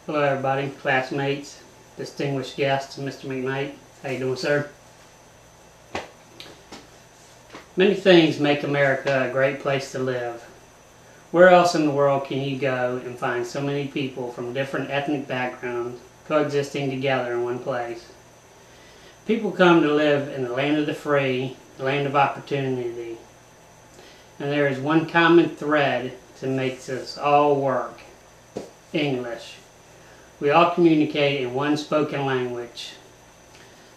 Hello everybody, classmates, distinguished guests, Mr. McKnight. How you doing, sir? Many things make America a great place to live. Where else in the world can you go and find so many people from different ethnic backgrounds coexisting together in one place? People come to live in the land of the free, the land of opportunity. And there is one common thread that makes us all work: English. We all communicate in one spoken language.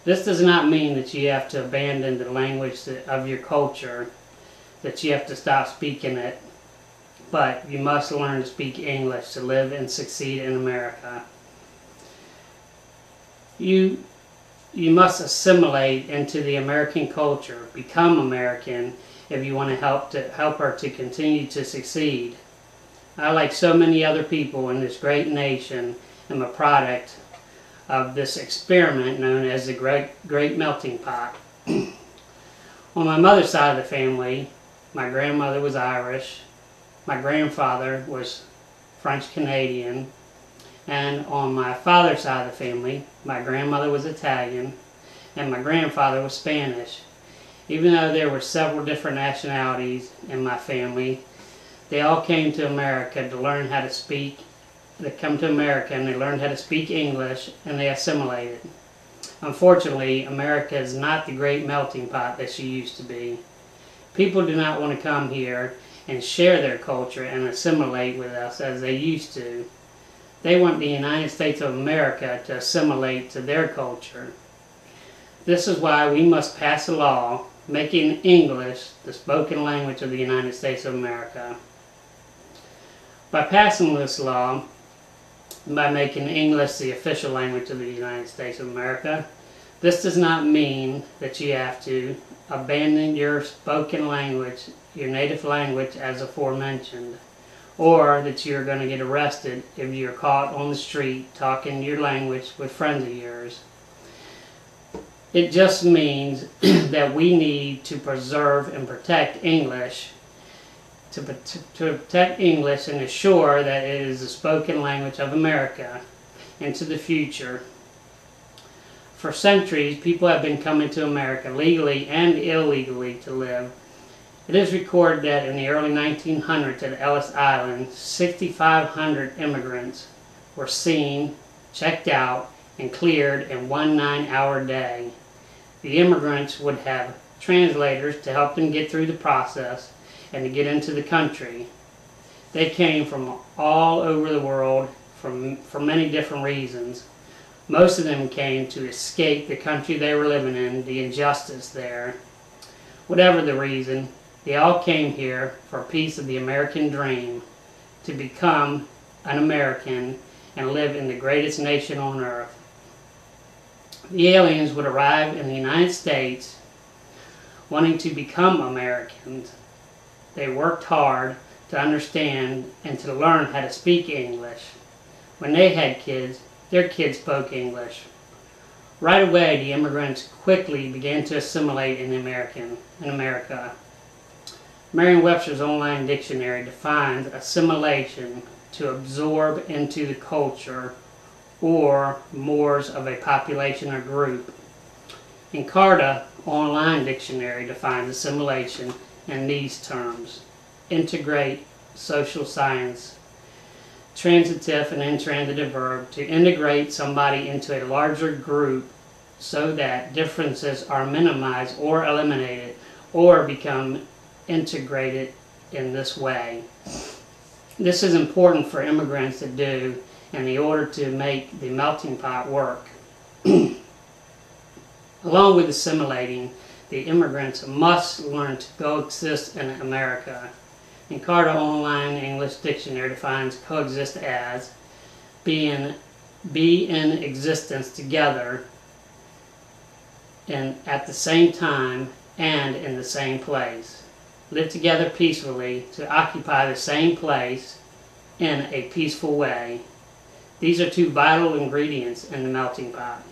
This does not mean that you have to abandon the language of your culture, that you have to stop speaking it, but you must learn to speak English to live and succeed in America. You must assimilate into the American culture, become American, if you want to help her to continue to succeed. I, like so many other people in this great nation, am a product of this experiment known as the Great Melting Pot. On my mother's side of the family, my grandmother was Irish, my grandfather was French Canadian, and on my father's side of the family, my grandmother was Italian, and my grandfather was Spanish. Even though there were several different nationalities in my family, they all came to America to learn how to speak. They come to America and they learned how to speak English and they assimilated. Unfortunately, America is not the great melting pot that she used to be. People do not want to come here and share their culture and assimilate with us as they used to. They want the United States of America to assimilate to their culture. This is why we must pass a law making English the spoken language of the United States of America. By passing this law, by making English the official language of the United States of America, this does not mean that you have to abandon your spoken language, your native language as aforementioned, or that you're going to get arrested if you're caught on the street talking your language with friends of yours. It just means that we need to preserve and protect English, to protect English and assure that it is the spoken language of America into the future. For centuries, people have been coming to America legally and illegally to live. It is recorded that in the early 1900s at Ellis Island, 6,500 immigrants were seen, checked out, and cleared in one 9-hour day. The immigrants would have translators to help them get through the process and to get into the country. They came from all over the world for many different reasons. Most of them came to escape the country they were living in, the injustice there. Whatever the reason, they all came here for a piece of the American dream, to become an American and live in the greatest nation on earth. The aliens would arrive in the United States wanting to become Americans. They worked hard to understand and to learn how to speak English. When they had kids, their kids spoke English. Right away, the immigrants quickly began to assimilate in America. Merriam-Webster's online dictionary defines assimilation to absorb into the culture or mores of a population or group. Encarta online dictionary defines assimilation in these terms: integrate, social science, transitive and intransitive verb, to integrate somebody into a larger group so that differences are minimized or eliminated or become integrated in this way. This is important for immigrants to do in order to make the melting pot work. Along with assimilating, the immigrants must learn to coexist in America. Encarta Online English Dictionary defines coexist as be in existence together and at the same time and in the same place. Live together peacefully, to occupy the same place in a peaceful way. These are two vital ingredients in the melting pot.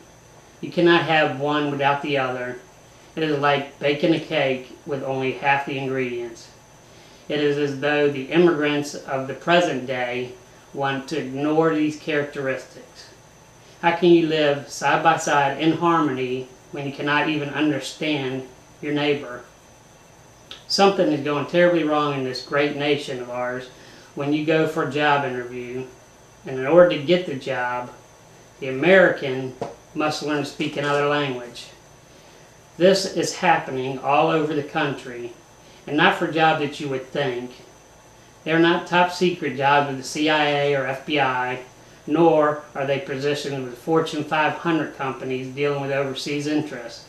You cannot have one without the other. It is like baking a cake with only half the ingredients. It is as though the immigrants of the present day want to ignore these characteristics. How can you live side by side in harmony when you cannot even understand your neighbor? Something is going terribly wrong in this great nation of ours when you go for a job interview, and in order to get the job, the American must learn to speak another language. This is happening all over the country, and not for jobs that you would think. They're not top secret jobs with the CIA or FBI, nor are they positioned with Fortune 500 companies dealing with overseas interests.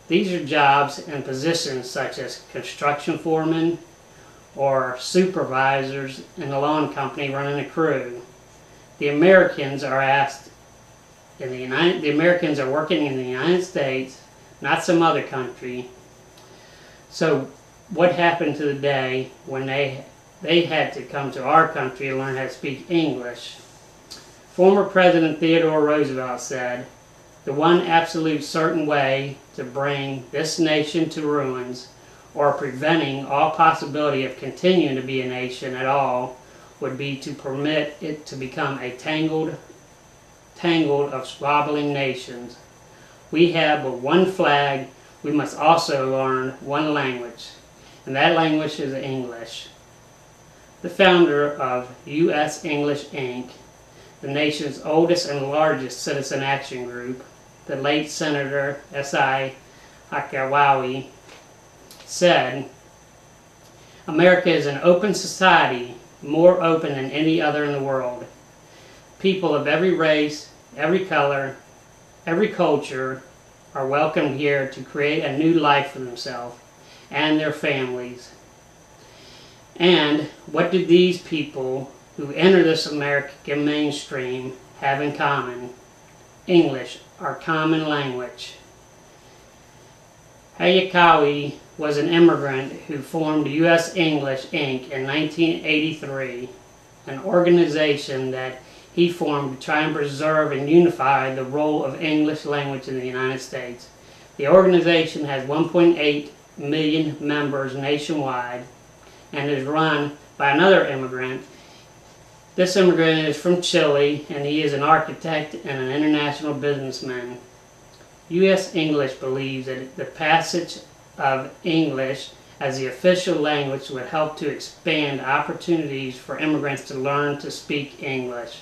These are jobs and positions such as construction foremen or supervisors in a lawn company running a crew. The Americans are asked the Americans are working in the United States, not some other country. So what happened to the day when they had to come to our country to learn how to speak English? Former President Theodore Roosevelt said, "The one absolute certain way to bring this nation to ruins, or preventing all possibility of continuing to be a nation at all, would be to permit it to become a tangled of squabbling nations. We have but one flag, we must also learn one language, and that language is English." The founder of U.S. English Inc., the nation's oldest and largest citizen action group, the late Senator S.I. Hakawawi, said, "America is an open society, more open than any other in the world. People of every race, every color, every culture are welcomed here to create a new life for themselves and their families." And what do these people who enter this American mainstream have in common? English, our common language. Hayakawa was an immigrant who formed U.S. English Inc. in 1983, an organization that he formed to try and preserve and unify the role of English language in the United States. The organization has 1.8 million members nationwide and is run by another immigrant. This immigrant is from Chile, and he is an architect and an international businessman. U.S. English believes that the passage of English as the official language would help to expand opportunities for immigrants to learn to speak English,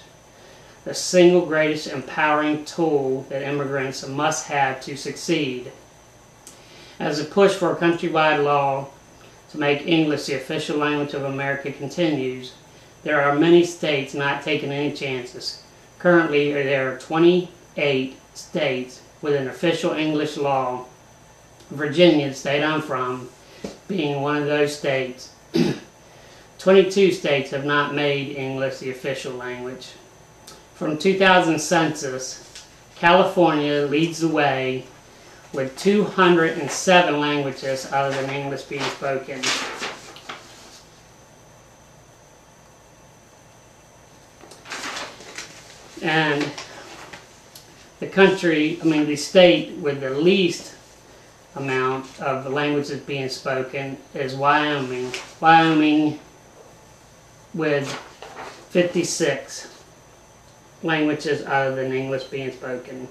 the single greatest empowering tool that immigrants must have to succeed. As the push for a countrywide law to make English the official language of America continues, there are many states not taking any chances. Currently, there are 28 states with an official English law. Virginia, the state I'm from, being one of those states. 22 states have not made English the official language. From 2000 census, California leads the way with 207 languages other than English being spoken. And the state with the least amount of languages being spoken is Wyoming. Wyoming with 56 languages other than English being spoken.